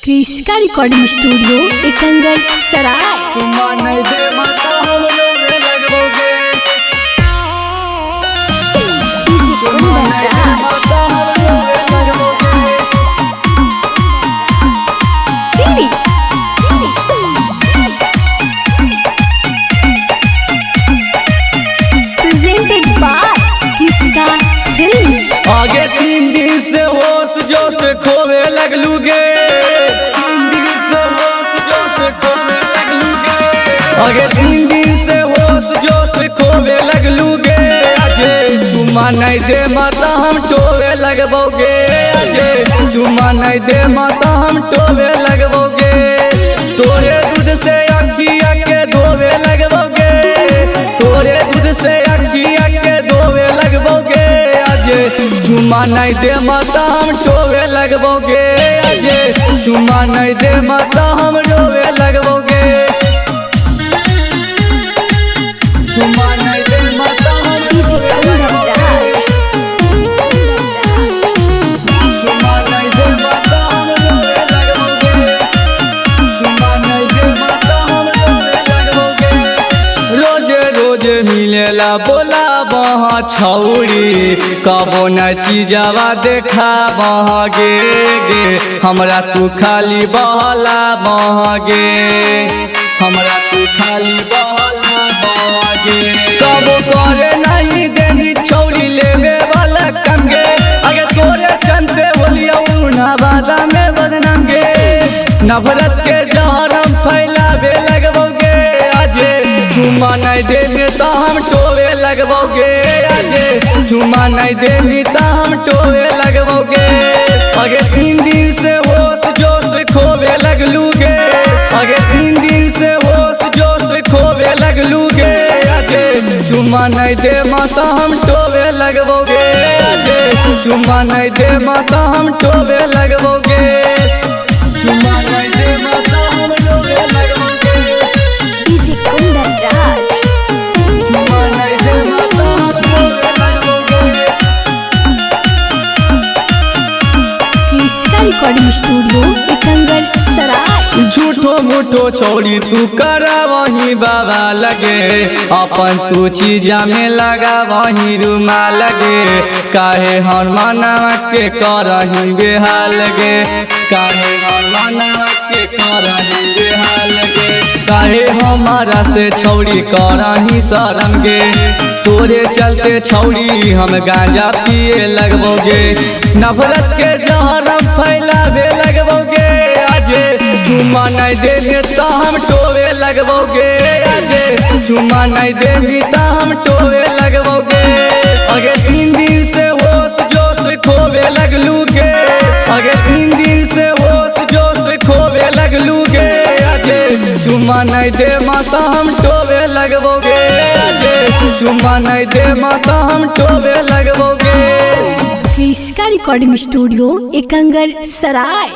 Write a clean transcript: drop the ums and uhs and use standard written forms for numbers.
क्रिस्का recording studio Ekangar सराय। चुम्मा नहीं दे माता हम रोवे लगोगे। चुम्मा नहीं दे माता हम रोवे लगोगे। चीनी प्रेजेंटेड बाय क्रिस्का फिल्म्स। आगे 3 दिन से होश जोश खोवे लगलूगे। 3 दिन से होश जोश खोवे लगलूगे। आगे 3 दिन से होश जोश खोवे लगलूगे। अजे चुम्मा नहीं दे माता हम टोवे लगबोगे। अजे चुम्मा नहीं दे माता हम टोवे लगबोगे। तोरे दूध से अखिया के धोवे लगबोगे। तोरे दूध से अखिया के धोवे लगबोगे। अजे चुम्मा नहीं दे माता हम टोवे लगबोगे। अजे चुम्मा नहीं दे माता हम रोवे लगबोगे। चुम्मा नहीं दे माता हम रोवे लगबोगे। चुम्मा नहीं दे माता हम रोवे लगबोगे। चुम्मा नहीं दे माता हम रोवे लगबोगे। रोजे रोजे मिलेला बोला बहा छौरी कबो न चीजवा देखा बहगे गे। हमरा तू खाली बहला बहगे। हमरा तू खाली बहला बहगे। कबो करे नहीं देनी छौरी लेवे वाला कम गे। अगे तोरे चलते बोलिया उना बादा में बदनाम गे। नफरत के जहर हम फैलावे लगबोगे। अजे चुम्मा नहीं देनी तो हम टोवे लगबोगे। अजे चुम्मा नहीं देनी तो हम टोवे लगबोगे। अगे 3 दिन से होश जोश खोवे लगलूगे। अगे 3 दिन से होश जोश खोवे लगलूगे। अजे चुम्मा नहीं दे माता हम टोवे लगबोगे। अजे चुम्मा नहीं दे माता हम टोवे लगबोगे। चुम्मा नहीं दे माता हम टोवे लगबोगे। डीजे कुंदन राज। चुम्मा नहीं दे माता हम टोवे लगबोगे। क्रिस्का रिकॉर्डिंग स्टूडियो एकंगर सराय। झूठो मूठो छोड़ी तू करा वही बाबा लगे। अपन तू चीजा में लगा वही रुमा लगे। काहे हम मनावा के करही बेहाल गे। काहे हम मनावा के करही बेहाल गे। काहे हमारा से छौड़ी करही शरम गे। तोरे चलते छौड़ी हम गांजा पिए लगबोगे। नफरत के जहर हम फैलावे लगबोगे। अजे चुम्मा नहीं देनी तो हम टोवे लगबोगे। अजे चुम्मा नहीं देनी तो हम टोवे लगबोगे। अगे 3 दिन से होश जोश खोवे लगलूगे। अगे 3 दिन से होश जोश खोवे लगलूगे। अजे चुम्मा नहीं दे माता हम टोवे लगबोगे। अजे चुम्मा नहीं दे माता हम टोवे लगबोगे। क्रिस्का रिकॉर्डिंग स्टूडियो एकंगर सराय।